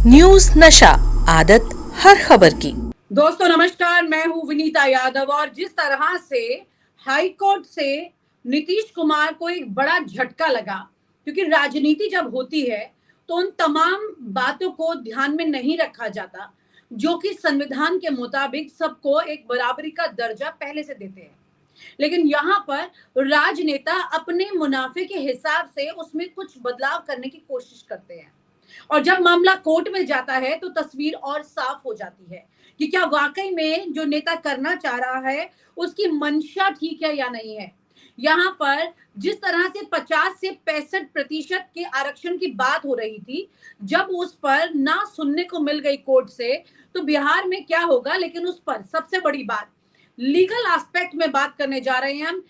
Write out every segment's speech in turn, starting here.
News नशा, आदत हर खबर की। दोस्तों नमस्कार, मैं हूं विनीता यादव। और जिस तरह से हाई कोर्ट से नीतीश कुमार को एक बड़ा झटका लगा, क्योंकि राजनीति जब होती है तो उन तमाम बातों को ध्यान में नहीं रखा जाता जो कि संविधान के मुताबिक सबको एक बराबरी का दर्जा पहले से देते हैं। लेकिन यहाँ पर राजनेता अपने मुनाफे के हिसाब से उसमें कुछ बदलाव करने की कोशिश करते हैं, और जब मामला कोर्ट में जाता है तो तस्वीर और साफ हो जाती है कि क्या वाकई में जो नेता करना चाह रहा है उसकी मंशा ठीक है या नहीं है। यहाँ पर जिस तरह से 50 से 65% के आरक्षण की बात हो रही थी, जब उस पर ना सुनने को मिल गई कोर्ट से, तो बिहार में क्या होगा। लेकिन उस पर सबसे बड़ी बात, लीगल एस्पेक्ट में बात करने जा रहे हैं हम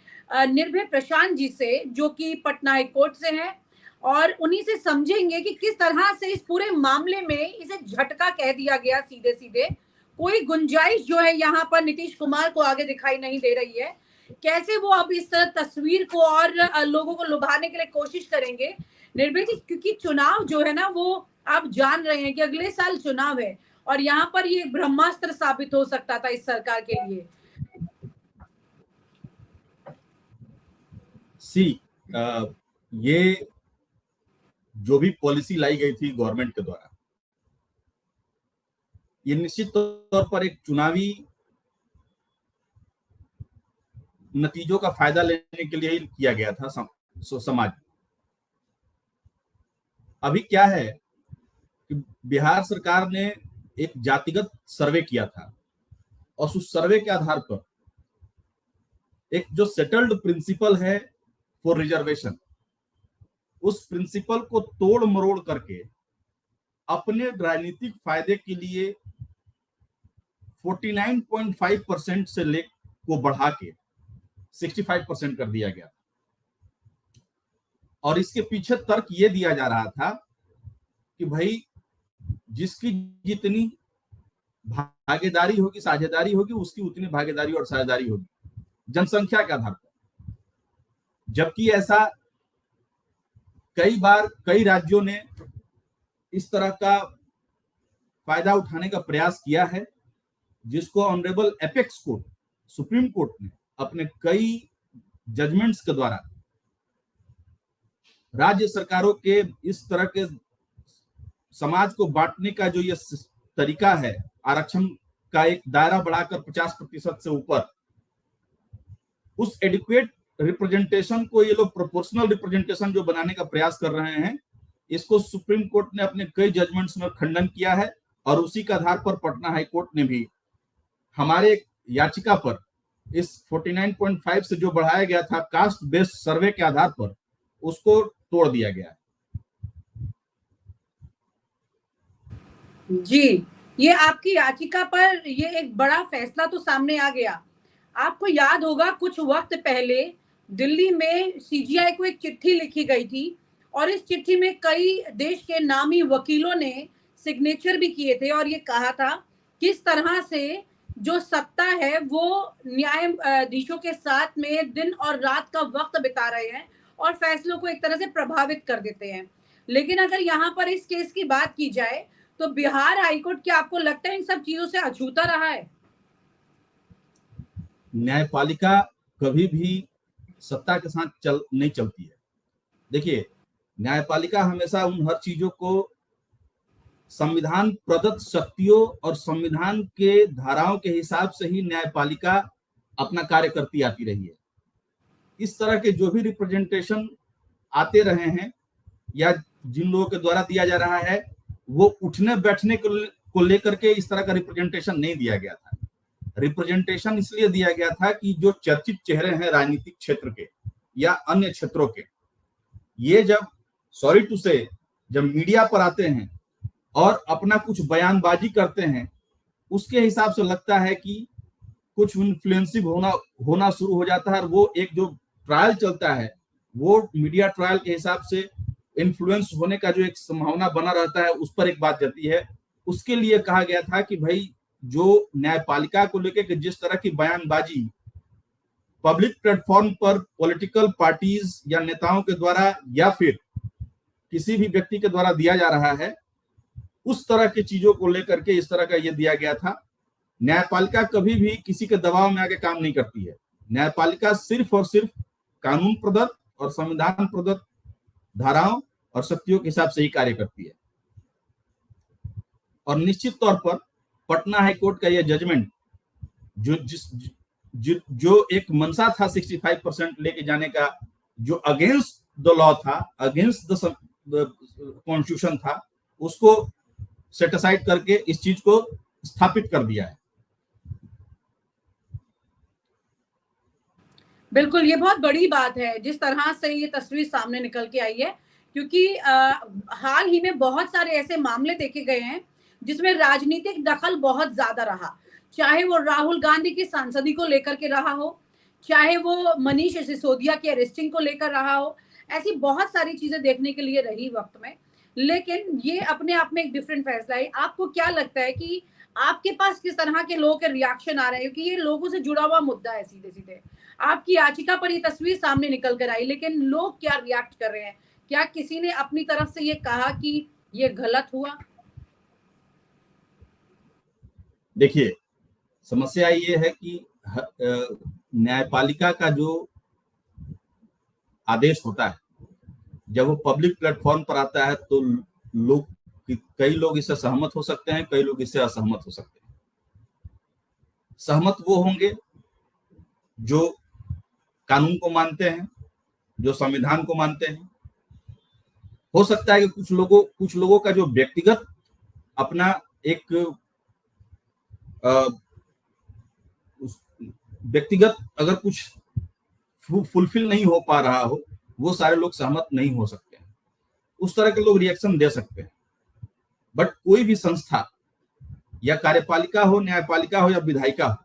निर्भय प्रशांत जी से, जो कि पटना हाई कोर्ट से हैं, और उन्हीं से समझेंगे कि किस तरह से इस पूरे मामले में इसे झटका कह दिया गया सीधे सीधे। कोई गुंजाइश जो है यहाँ पर नीतीश कुमार को आगे दिखाई नहीं दे रही है। कैसे वो अब इस तस्वीर को और लोगों को लुभाने के लिए कोशिश करेंगे। निर्भय जी, क्योंकि चुनाव जो है ना, वो आप जान रहे हैं कि अगले साल चुनाव है, और यहाँ पर ये ब्रह्मास्त्र साबित हो सकता था इस सरकार के लिए। ये जो भी पॉलिसी लाई गई थी गवर्नमेंट के द्वारा, ये निश्चित तौर पर एक चुनावी नतीजों का फायदा लेने के लिए ही किया गया था समाज। अभी क्या है कि बिहार सरकार ने एक जातिगत सर्वे किया था, और उस सर्वे के आधार पर एक जो सेटल्ड प्रिंसिपल है फॉर रिजर्वेशन, उस प्रिंसिपल को तोड़ मरोड़ करके अपने राजनीतिक फायदे के लिए 49.5% से ले को बढ़ा के 65% कर दिया गया। और इसके पीछे तर्क ये दिया जा रहा था कि भाई जिसकी जितनी भागीदारी होगी, साझेदारी होगी, उसकी उतनी भागीदारी और साझेदारी होगी जनसंख्या के आधार पर। जबकि ऐसा कई बार कई राज्यों ने इस तरह का फायदा उठाने का प्रयास किया है, जिसको honourable apex court, supreme court ने अपने कई जजमेंट्स के द्वारा राज्य सरकारों के इस तरह के समाज को बांटने का जो ये तरीका है, आरक्षण का एक दायरा बढ़ाकर 50% से ऊपर, उस एडिक्वेट रिप्रेजेंटेशन को ये लोग प्रोपोर्शनल रिप्रेजेंटेशन जो बनाने का प्रयास कर रहे हैं, इसको सुप्रीम कोर्ट ने अपने कई जजमेंट्स में खंडन किया है। और उसी के आधार पर पटना हाई कोर्ट ने भी हमारे याचिका पर इस 49.5 से जो बढ़ाया गया था कास्ट बेस्ड सर्वे के आधार पर, उसको तोड़ दिया गया है। जी, ये आपकी याचिका पर ये एक बड़ा फैसला तो सामने आ गया। आपको याद होगा कुछ वक्त पहले दिल्ली में सीजीआई को एक चिट्ठी लिखी गई थी, और इस चिट्ठी में कई देश के नामी वकीलों ने सिग्नेचर भी किए थे, और ये कहा था किस तरह से जो सत्ता है वो न्यायाधीशों के साथ में दिन और रात का वक्त बिता रहे हैं और फैसलों को एक तरह से प्रभावित कर देते हैं। लेकिन अगर यहाँ पर इस केस की बात की जाए तो बिहार हाईकोर्ट, क्या आपको लगता है इन सब चीजों से अछूता रहा है? न्यायपालिका कभी भी सत्ता के साथ नहीं चलती है। देखिए, न्यायपालिका हमेशा उन हर चीजों को संविधान प्रदत्त शक्तियों और संविधान के धाराओं के हिसाब से ही न्यायपालिका अपना कार्य करती आती रही है। इस तरह के जो भी रिप्रेजेंटेशन आते रहे हैं या जिन लोगों के द्वारा दिया जा रहा है, वो उठने बैठने को लेकर के इस तरह का रिप्रेजेंटेशन नहीं दिया गया था। रिप्रेजेंटेशन इसलिए दिया गया था कि जो चर्चित चेहरे हैं राजनीतिक क्षेत्र के या अन्य क्षेत्रों के, ये जब सॉरी टू से जब मीडिया पर आते हैं और अपना कुछ बयानबाजी करते हैं, उसके हिसाब से लगता है कि कुछ इन्फ्लुएंसिव होना शुरू हो जाता है। और वो एक जो ट्रायल चलता है, वो मीडिया ट्रायल के हिसाब से इन्फ्लुएंस होने का जो एक संभावना बना रहता है, उस पर एक बात जाती है। उसके लिए कहा गया था कि भाई जो न्यायपालिका को लेकर जिस तरह की बयानबाजी पब्लिक प्लेटफॉर्म पर पॉलिटिकल पार्टीज या नेताओं के द्वारा या फिर किसी भी व्यक्ति के द्वारा दिया जा रहा है, उस तरह की चीजों को लेकर के इस तरह का ये दिया गया था। न्यायपालिका कभी भी किसी के दबाव में आके काम नहीं करती है। न्यायपालिका सिर्फ और सिर्फ कानून प्रदत्त और संविधान प्रदत्त धाराओं और शक्तियों के हिसाब से ही कार्य करती है। और निश्चित तौर पर पटना हाईकोर्ट का यह जजमेंट जो एक मंशा था 65% लेके जाने का, जो अगेंस्ट द लॉ था, अगेंस्ट द कॉन्स्टिट्यूशन था, उसको सेट असाइड करके इस चीज को स्थापित कर दिया है। बिल्कुल, ये बहुत बड़ी बात है जिस तरह से ये तस्वीर सामने निकल के आई है, क्योंकि हाल ही में बहुत सारे ऐसे मामले देखे गए हैं जिसमें राजनीतिक दखल बहुत ज्यादा रहा, चाहे वो राहुल गांधी की सांसदी को लेकर के रहा हो, चाहे वो मनीष सिसोदिया की अरेस्टिंग को लेकर रहा हो। ऐसी बहुत सारी चीजें देखने के लिए रही वक्त में, लेकिन ये अपने आप में एक डिफरेंट फैसला है। आपको क्या लगता है कि आपके पास किस तरह के लोगों के रिएक्शन आ रहे हैं, क्योंकि ये लोगों से जुड़ा हुआ मुद्दा है सीधे सीधे। आपकी याचिका पर ये तस्वीर सामने निकल कर आई, लेकिन लोग क्या रिएक्ट कर रहे हैं? क्या किसी ने अपनी तरफ से ये कहा कि ये गलत हुआ? देखिए, समस्या ये है कि न्यायपालिका का जो आदेश होता है, जब वो पब्लिक प्लेटफॉर्म पर आता है तो कई लोग इससे सहमत हो सकते हैं, कई लोग इससे असहमत हो सकते हैं। सहमत वो होंगे जो कानून को मानते हैं, जो संविधान को मानते हैं। हो सकता है कि कुछ लोगों का जो व्यक्तिगत अपना एक व्यक्तिगत अगर कुछ फुलफिल नहीं हो पा रहा हो, वो सारे लोग सहमत नहीं हो सकते हैं। उस तरह के लोग रिएक्शन दे सकते हैं। बट कोई भी संस्था या कार्यपालिका हो, न्यायपालिका हो या विधायिका हो,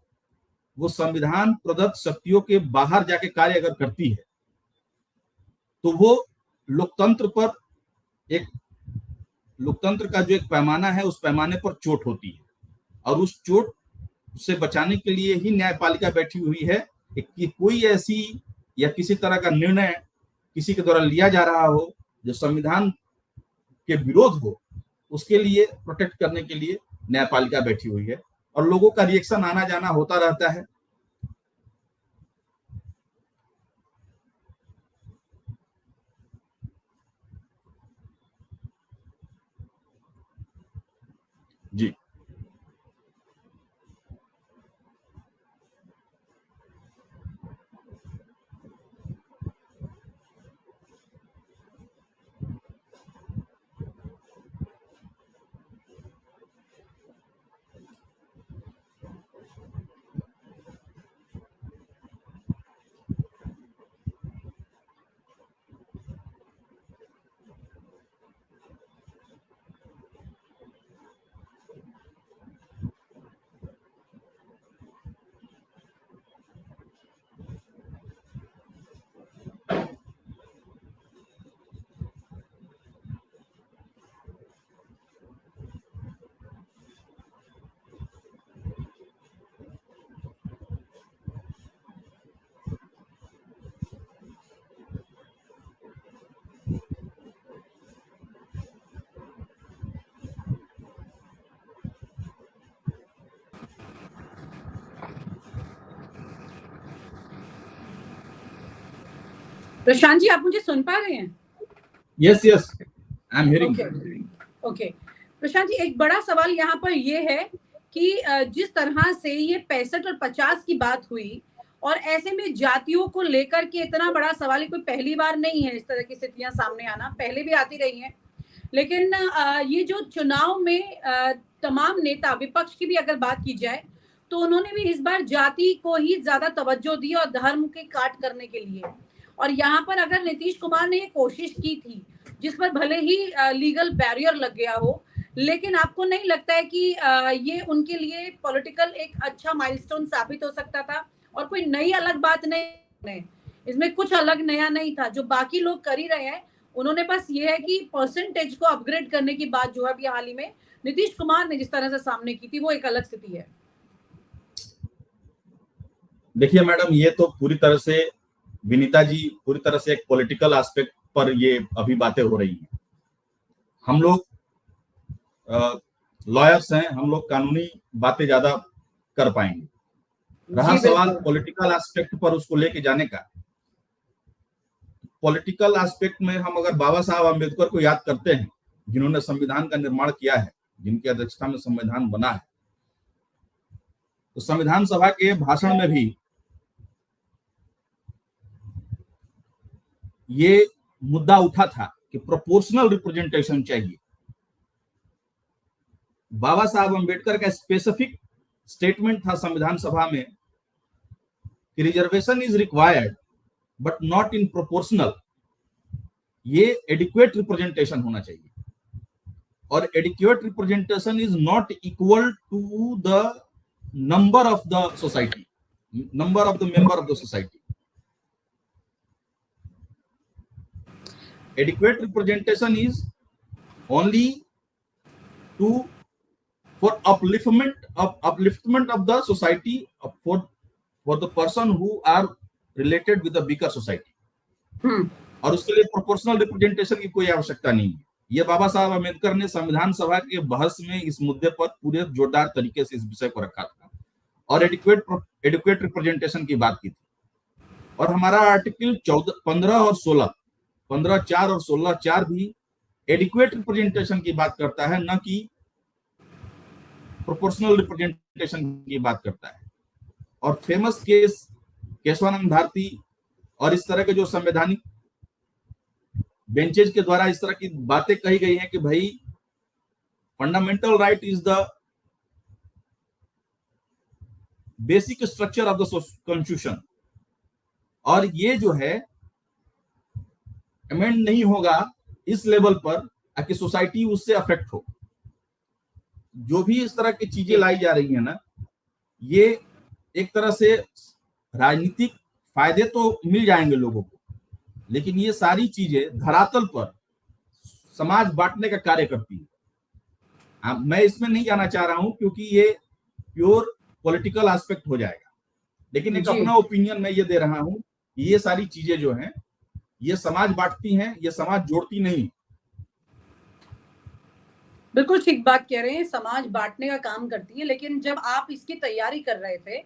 वो संविधान प्रदत्त शक्तियों के बाहर जाके कार्य अगर करती है तो वो लोकतंत्र का जो एक पैमाना है, उस पैमाने पर चोट होती है। और उस चोट से बचाने के लिए ही न्यायपालिका बैठी हुई है कि कोई ऐसी या किसी तरह का निर्णय किसी के द्वारा लिया जा रहा हो जो संविधान के विरोध हो, उसके लिए प्रोटेक्ट करने के लिए न्यायपालिका बैठी हुई है। और लोगों का रिएक्शन आना जाना होता रहता है। जी, प्रशांत जी, आप मुझे सुन पा रहे हैं? Yes, I am hearing. Okay Prashant ji, एक बड़ा सवाल यहाँ पर ये है कि जिस तरह से ये 65 और 50 की बात हुई, और ऐसे में जातियों को लेकर के इतना बड़ा सवाल, कोई पहली बार नहीं है इस तरह की स्थितियां सामने आना, पहले भी आती रही हैं। लेकिन ये जो चुनाव में तमाम नेता, विपक्ष की भी अगर बात की जाए तो उन्होंने भी इस बार जाति को ही ज्यादा तवज्जो दी और धर्म के काट करने के लिए। और यहाँ पर अगर नीतीश कुमार ने ये कोशिश की थी, जिस पर भले ही लीगल बैरियर लग गया हो, लेकिन आपको नहीं लगता है कि ये उनके लिए पॉलिटिकल एक अच्छा माइलस्टोन साबित हो सकता था? और कोई नई अलग बात नहीं, इसमें कुछ अलग नया नहीं था, जो बाकी लोग कर ही रहे हैं। उन्होंने बस ये है कि परसेंटेज को अपग्रेड करने की बात जो है अभी हाल ही में नीतीश कुमार ने जिस तरह से सामने की थी, वो एक अलग स्थिति है। देखिए मैडम, ये तो पूरी तरह से विनीता जी, पूरी तरह से एक पॉलिटिकल एस्पेक्ट पर ये अभी बातें हो रही हैं। हम लोग लॉयर्स हैं, हम लोग कानूनी बातें ज्यादा कर पाएंगे। रहा जी सवाल बिल्कुल। पॉलिटिकल एस्पेक्ट पर उसको लेके जाने का, पॉलिटिकल एस्पेक्ट में हम अगर बाबा साहब अम्बेडकर को याद करते हैं, जिन्होंने संविधान का निर्माण किया है, जिनकी अध्यक्षता में संविधान बना है, तो संविधान सभा के भाषण में भी ये मुद्दा उठा था कि प्रोपोर्शनल रिप्रेजेंटेशन चाहिए। बाबा साहब अम्बेडकर का स्पेसिफिक स्टेटमेंट था संविधान सभा में कि reservation is required but not in proportional. ये एडिक्वेट रिप्रेजेंटेशन होना चाहिए, और adequate representation is not equal to the number of the society, number of the member of the society. Adequate representation is only for upliftment of the society, for the person who are related with the bigger society, और उसके लिए proportional representation की कोई आवश्यकता नहीं है। ये बाबा साहब अम्बेडकर ने संविधान सभा के बहस में इस मुद्दे पर पूरे जोरदार तरीके से इस विषय को रखा था और एडिक्वेट रिप्रेजेंटेशन की बात की थी। और हमारा आर्टिकल 15 और 16, 15(4) और 16(4) भी एडिक्वेट रिप्रेजेंटेशन की बात करता है, न कि प्रोपोर्शनल रिप्रेजेंटेशन की बात करता है। और फेमस केस केशवानंद भारती और इस तरह के जो संवैधानिक बेंचेज के द्वारा इस तरह की बातें कही गई हैं कि भाई fundamental right is the basic structure of the constitution, और ये जो है अमेंड नहीं होगा इस लेवल पर कि सोसाइटी उससे अफेक्ट हो। जो भी इस तरह की चीजें लाई जा रही है ना, ये एक तरह से राजनीतिक फायदे तो मिल जाएंगे लोगों को, लेकिन ये सारी चीजें धरातल पर समाज बांटने का कार्य करती है। मैं इसमें नहीं जाना चाह रहा हूं क्योंकि ये प्योर पॉलिटिकल एस्पेक्ट हो जाएगा, लेकिन एक अपना ओपिनियन मैं ये दे रहा हूं कि ये सारी चीजें जो हैं ये समाज बांटती हैं, ये समाज जोड़ती नहीं। बिल्कुल ठीक बात कह रहे हैं, समाज बांटने का काम करती है। लेकिन जब आप इसकी तैयारी कर रहे थे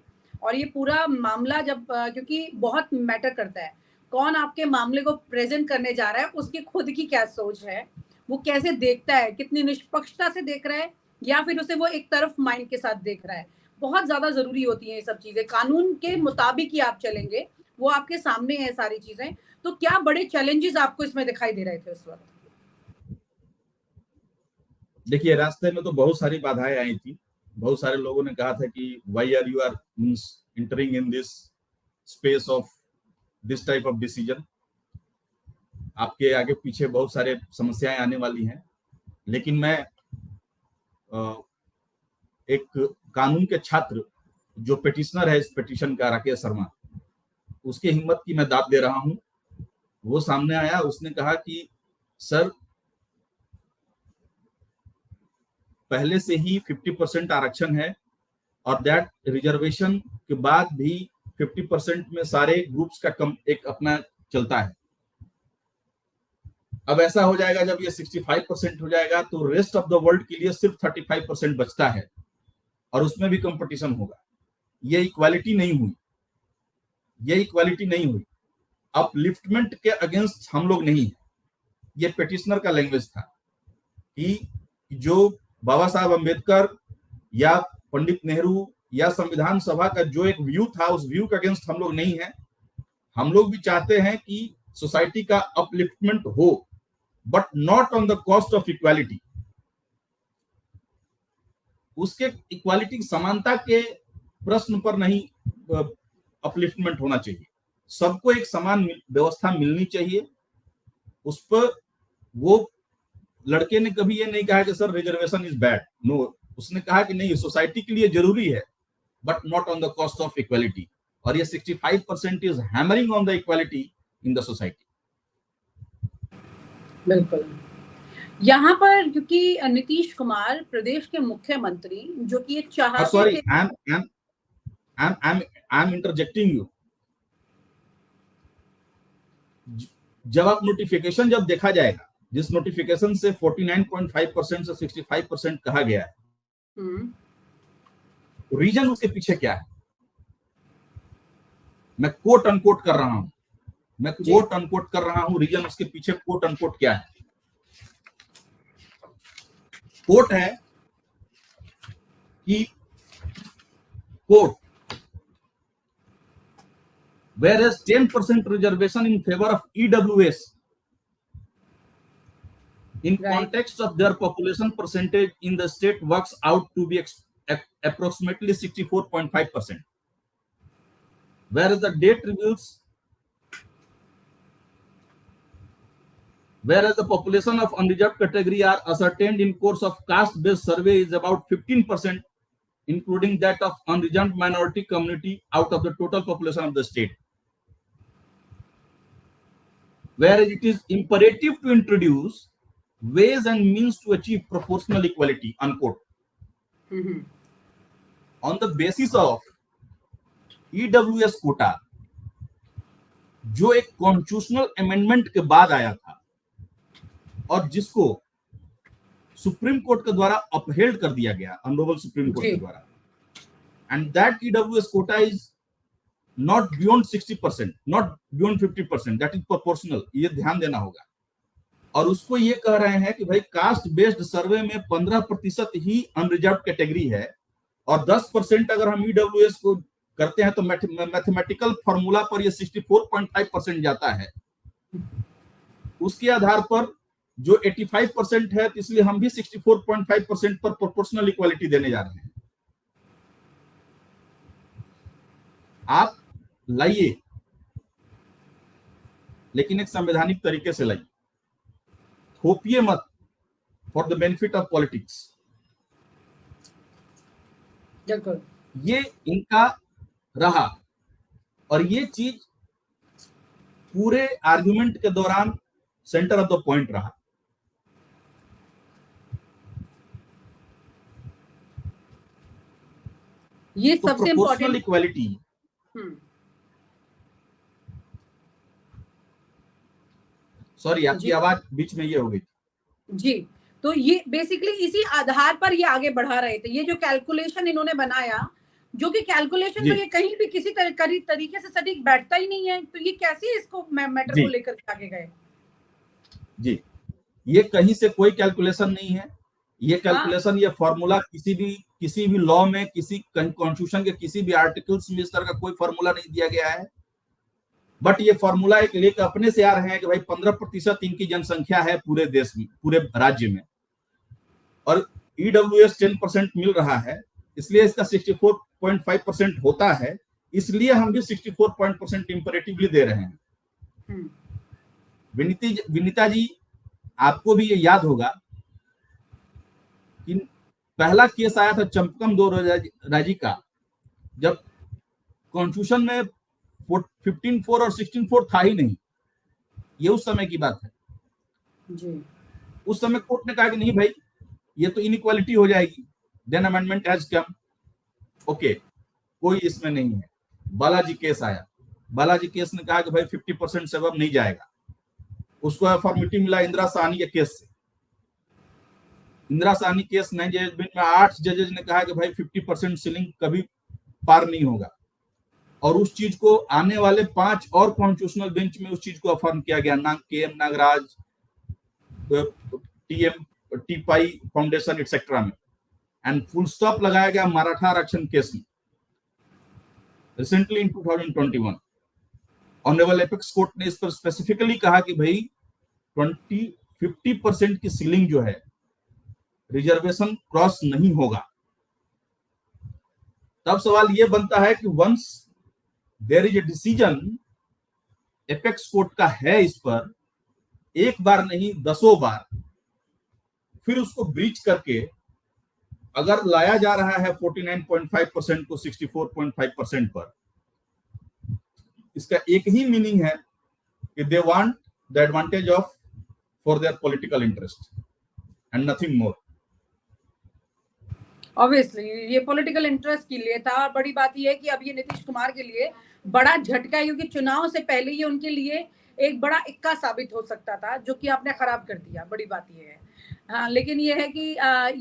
और ये पूरा मामला जब क्योंकि बहुत मैटर करता है कौन आपके मामले को प्रेजेंट करने जा रहा है, उसकी खुद की क्या सोच है, वो कैसे देखता है, कितनी निष्पक्षता से देख रहा है या फिर उसे वो एक तरफ माइंड के साथ देख रहा है, बहुत ज्यादा जरूरी होती है ये सब चीजें। कानून के मुताबिक ही आप चलेंगे, वो आपके सामने है सारी चीजें। तो क्या बड़े चैलेंजेस आपको इसमें दिखाई दे रहे थे उस वक्त? देखिए, रास्ते में तो बहुत सारी बाधाएं आई थी। बहुत सारे लोगों ने कहा था कि why are you are entering in this space of this type of decision, आपके आगे पीछे बहुत सारे समस्याएं आने वाली हैं। लेकिन मैं एक कानून के छात्र जो पिटिशनर है इस पिटीशन का, राकेश शर्मा, उसकी हिम्मत की मैं दाद दे रहा हूं। वो सामने आया, उसने कहा कि सर पहले से ही 50% आरक्षण है और दैट रिजर्वेशन के बाद भी 50% में सारे ग्रुप्स का कम एक अपना चलता है। अब ऐसा हो जाएगा जब ये 65% हो जाएगा तो रेस्ट ऑफ द वर्ल्ड के लिए सिर्फ 35% बचता है और उसमें भी कंपटीशन होगा। ये इक्वालिटी नहीं हुई, ये इक्वालिटी नहीं हुई। अपलिफ्टमेंट के अगेंस्ट हम लोग नहीं है। ये पिटिशनर का लैंग्वेज था कि जो बाबा साहब अम्बेडकर या पंडित नेहरू या संविधान सभा का जो एक व्यू था, उस व्यू के अगेंस्ट हम लोग नहीं है। हम लोग भी चाहते हैं कि सोसाइटी का अपलिफ्टमेंट हो, but not on the cost of equality. उसके इक्वालिटी समानता के प्रश्न पर नहीं अपलिफ्टमेंट होना चाहिए। सबको एक समान व्यवस्था मिलनी चाहिए। उस पर वो लड़के ने कभी ये नहीं कहा कि sir reservation is bad, no. उसने कहा कि नहीं, सोसाइटी के लिए जरूरी है but not on the cost of equality. और ये 65% is hammering on the equality in the society. बिल्कुल। यहाँ पर क्योंकि नीतीश कुमार प्रदेश के मुख्यमंत्री जो कि एक चाहते सॉरी, आई एम इंटरजेक्टिंग यू। जब आप नोटिफिकेशन जब देखा जाएगा, जिस नोटिफिकेशन से 49.5% से 65% कहा गया है, रीजन उसके पीछे क्या है? मैं कोट अनकोट कर रहा हूं, रीजन उसके पीछे कोट अनकोट क्या है? कोट है कि coat whereas 10% reservation in favor of EWS in context of their population percentage in the state works out to be approximately 64.5%, whereas the date reveals whereas the population of unreserved category are ascertained in course of caste based survey is about 15%, including that of unreserved minority community out of the total population of the state, whereas it is imperative to introduce ways and means to achieve proportional equality, unquote. On the basis of EWS quota, जो एक constitutional amendment के बाद आया था और जिसको supreme court के द्वारा अपहेल्ड कर दिया गया, ऑनरेबल सुप्रीम कोर्ट के द्वारा, and that EWS quota is not beyond 60%, not beyond 50%, that is proportional, ये ध्यान देना होगा। और उसको ये कह रहे हैं कि भाई कास्ट बेस्ड सर्वे में 15% ही अनरिजर्व कैटेगरी है और 10% अगर हम EWS को करते हैं तो मैथमेटिकल फॉर्मूला पर ये 64.5% जाता है। उसके आधार पर जो 85% है, इसलिए हम भी 64.5% पर प्रोपोर्शनल इक्वालिटी देने जा रहे हैं। आप लाइए, लेकिन एक संवैधानिक तरीके से लाइए, थोपिए मत for the benefit of politics. ये इनका रहा और ये चीज पूरे आर्गुमेंट के दौरान सेंटर ऑफ द पॉइंट रहा। ये तो सबसे प्रोपोर्शनल इक्वालिटी, सॉरी आपकी आवाज बीच में ये हो गई जी। तो ये बेसिकली इसी आधार पर ये आगे बढ़ा रहे थे। ये जो कैलकुलेशन इन्होंने बनाया, जो कि कैलकुलेशन तो ये कहीं भी किसी तरीके से सटीक बैठता ही नहीं है, तो ये कैसे इसको मैटर को लेकर आगे गए? जी, ये कहीं से कोई कैलकुलेशन नहीं है। ये कैलकुलेशन, ये फॉर्मूला किसी भी लॉ में, किसी कॉन्स्टिट्यूशन के किसी भी आर्टिकल्स में इस तरह का कोई फॉर्मूला नहीं दिया गया है। बट ये फॉर्मूला एक लेकर अपने से आ रहे हैं कि भाई 15% इनकी जनसंख्या है पूरे देश में, पूरे राज्य में, और EWS 10% मिल रहा है, इसलिए इसका 64.5% होता है, इसलिए हम भी 64% इंपरेटिवली दे रहे हैं। विनीता जी, आपको भी ये याद होगा कि पहला केस आया था चंपकम दो राजी का, जब कॉन्स्टिट्यूशन में 15(4) और 16(4) था ही नहीं। ये उस समय की बात है जी। उस समय कोर्ट ने कहा कि नहीं भाई, ये तो इनइक्वालिटी हो जाएगी, then amendment has come. Okay, कोई इसमें नहीं है। बालाजी केस आया, बालाजी केस ने कहा कि भाई 50% से अब नहीं जाएगा। उसको अफर्मेटिव मिला इंदिरा साहनी के केस से। इंदिरा साहनी केस 9 जजमेंट में 8 जजेज ने कहा कि भाई 50% सीलिंग कभी पार नहीं होगा, और उस चीज को आने वाले 5 और कॉन्स्टिट्यूशनल बेंच में उस चीज को अफर्म किया गया, KM Nagraj, T pi foundation etcetera में, एंड फुल स्टॉप लगाया गया मराठा आरक्षण केस में recently in 2021। Honourable apex court ने इस पर स्पेसिफिकली कहा कि भाई 50% की सीलिंग जो है रिजर्वेशन क्रॉस नहीं होगा। तब सवाल यह बनता है कि once there is a decision, apex court का है इस पर, एक बार नहीं 10 बार, फिर उसको ब्रीच करके अगर लाया जा रहा है 49.5% को 64.5% पर, इसका एक ही मीनिंग है कि they want the advantage of for their political interest and nothing more. Obviously ये पॉलिटिकल इंटरेस्ट के लिए था। बड़ी बात यह है कि अब ये नीतीश कुमार के लिए बड़ा झटका है, क्योंकि चुनाव से पहले ये उनके लिए एक बड़ा इक्का साबित हो सकता था, जो कि आपने खराब कर दिया। बड़ी बात ये है। हाँ, लेकिन ये है कि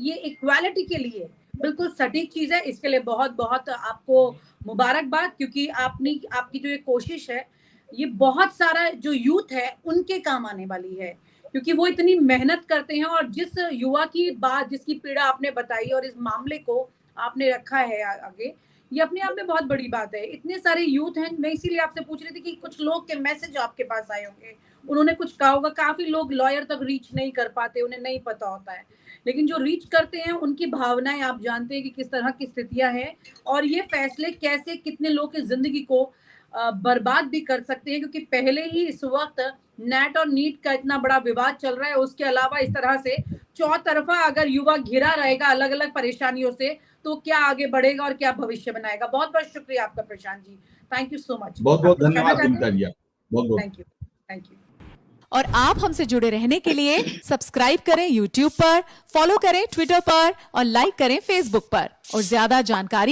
ये इक्वालिटी के लिए बिल्कुल सटीक चीज है। इसके लिए बहुत बहुत आपको मुबारकबाद, क्योंकि आपकी जो ये कोशिश है, ये बहुत सारा जो यूथ है उनके काम आने वाली है, क्योंकि वो इतनी मेहनत करते हैं। और जिस युवा की बात, जिसकी पीड़ा आपने बताई और इस मामले को आपने रखा है आगे, ये अपने आप में बहुत बड़ी बात है। इतने सारे यूथ हैं, मैं इसीलिए आपसे पूछ रही थी कि कुछ लोग के मैसेज आपके पास आए होंगे, उन्होंने कुछ कहा होगा। काफी लोग लॉयर तक रीच नहीं कर पाते, उन्हें नहीं पता होता है, लेकिन जो रीच करते हैं उनकी भावनाएं आप जानते हैं कि किस तरह की स्थितियां हैं, और ये फैसले कैसे कितने लोग की जिंदगी को बर्बाद भी कर सकते हैं। क्योंकि पहले ही इस वक्त नेट और नीट का इतना बड़ा विवाद चल रहा है, उसके अलावा इस तरह से चौतरफा अगर युवा घिरा रहेगा अलग अलग परेशानियों से, तो क्या आगे बढ़ेगा और क्या भविष्य बनाएगा। बहुत बहुत शुक्रिया आपका Prashant ji, thank you so much. बहुत बहुत धन्यवाद विनीता जी, बहुत बहुत थैंक यू, थैंक यू। और आप हमसे जुड़े रहने के लिए सब्सक्राइब करें YouTube पर, फॉलो करें ट्विटर पर और लाइक करें Facebook पर। और ज्यादा जानकारी